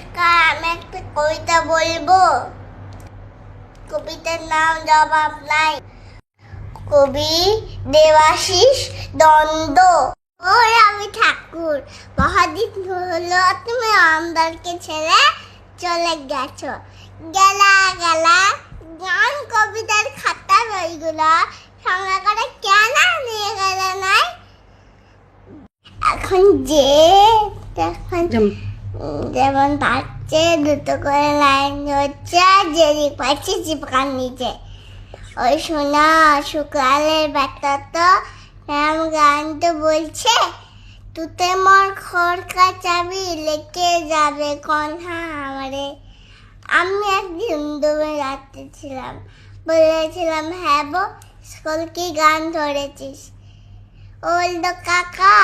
নমস্কার, আমি একটা কবিতা বলবো। কবিতার নাম জবাব নাই। কবি দেবাশিস দন্ড। ওরে আমি ঠাকুর, বহুদিন হলো তুমি আমাদেরকে ছেড়ে চলে গেছো। গেলা গেলা গান কবিতার খাতা বইগুলো সঙ্গে করে কেন নিয়ে গেলে নাই? এখন যেমন পাচ্ছে দুটো করে লাইন হচ্ছে, আর যেদিক পাচ্ছে চিপকার নিচে। ওই শোনা শুক্লালের ব্যাটা তো গান তো বলছে, তুতে মোর খড়কা চাবি লেকে যাবে কন্যা আমারে। আমি একদিন ডুবে যাচ্ছিলাম, বলেছিলাম হ্যাঁ বো, স্কুল কি গান ধরেছিস? ওল্ড কাকা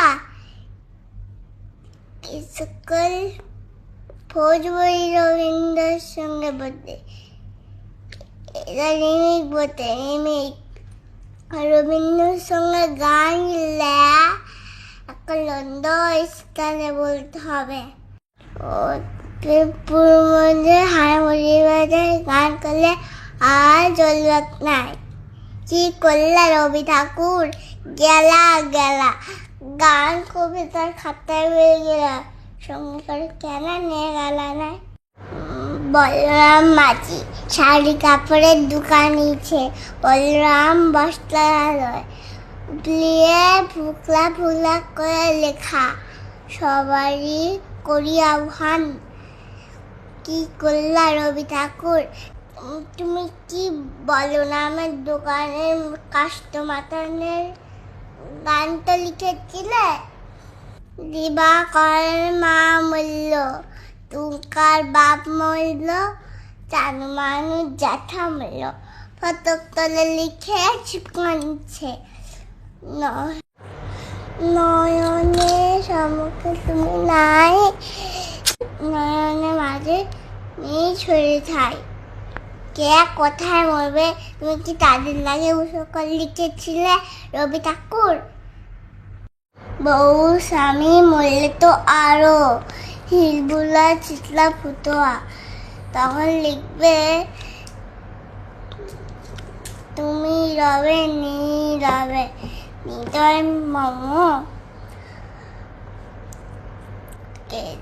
স্কুল ফৌজবই রবীন্দ্রের সঙ্গে বলতে, এটা রিমিক বলতে রিমিক রবীন্দ্রের সঙ্গে গান একটা লন্ড স্থানে বলতে হবে। ও মধ্যে হারমোনি বাজায় গান করলে আর চলবে নাই। কি করলে রবি ঠাকুর? গেলা গেলা গান কবিতার খাতায় হয়ে গেলা, সঙ্গে করে কেন নিয়ে গেল না? বলরাম মাঝি শাড়ি কাপড়ের দোকান নিচ্ছে, বলরাম বস্ত্রালয় দিয়ে ফুকলা ফুকলা করে লেখা, সবারই করি আহ্বান। কি করলা রবি ঠাকুর? তুমি কি বলো না, আমার দোকানের কাস্টমারের গান তো লিখেছিলে। দিবাকরের মা মূল্য, তুকার বাপ মূল্য, চার মানুষ জ্যাঠা মূল্য, ফটক তলে লিখে চিপকাচ্ছে। নয়নের সম্মুখে তুমি নাই, নয়নের মাঝে নেই ছড়ে ছাই। কে কোথায় মরবে, তুমি কি তাদের লাগে উৎসব লিখেছিলে রবি ঠাকুর? বউ স্বামী মরলে তো আরো হিলবুলা চিতলা ফুটোয়া, তখন লিখবে তুমি রবে নি রবে নিদয় মম।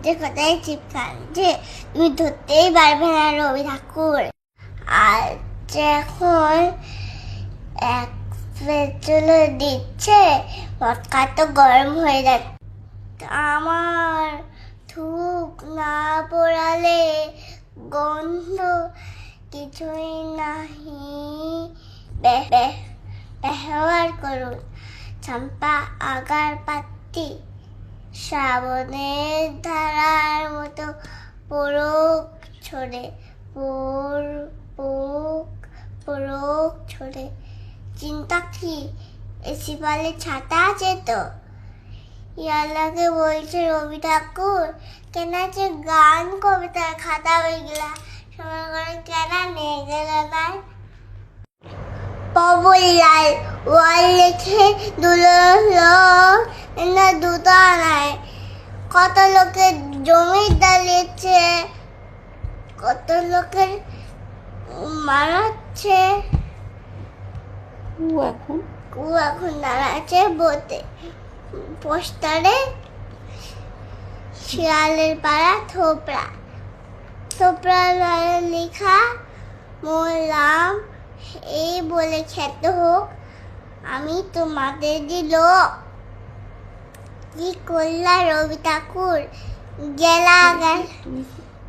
যে কোথায় চিপকাচ্ছে তুমি ধরতেই পারবে না রবি ঠাকুর। আর যখন এক পেট্রোল দিচ্ছে, মটকা তো গরম হয়ে যাচ্ছে। আমার ধূপ না পোড়ালে গন্ধ কিছুই নাহি, ব্যবহার করুন চম্পা আগার পাত্তি, শ্রাবণের ধারার মতো পোড়ক ছড়ে, পোড়ক ছড়ে। চিন্তা কি, এসি পালে ছাতা আছে তো? ইয়ালাকে বলছে রবি ঠাকুর, কেন যে গান কবিতার খাতা হয়ে গেলা, সময় করে কেন নিয়ে গেল না? পবুলাল ওয়াল লিখে দুলো দুটো আনায়, কত লোকের জমি দাঁড়িয়েছে, কত লোকের মারাচ্ছে। এখন দাঁড়াচ্ছে বোতে পোস্টারে, শিয়ালের পাড়া থোপড়া লেখা, মোলাম এই বলে খ্যাত হোক, আমি তোমাদের দিল। কি করলা রবি ঠাকুর? গেলা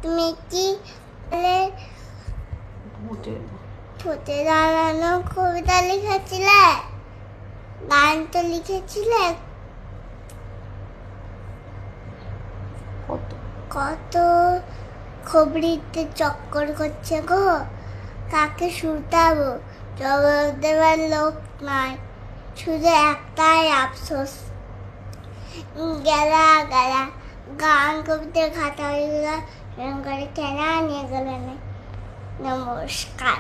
তুমি কি ফুটে দাঁড়ানো কবিতা লিখেছিলে, গান তো লিখেছিলে। কত খবরিতে চক্কর করছে গো, কাকে শুতাবো? জবাব দেওয়ার লোক নাই, শুধু একটাই আফসোস। গেলা গেলা গান কবিতার খাতা হয়ে গেল, করে কেনা নিয়ে গেল না। নমস্কার।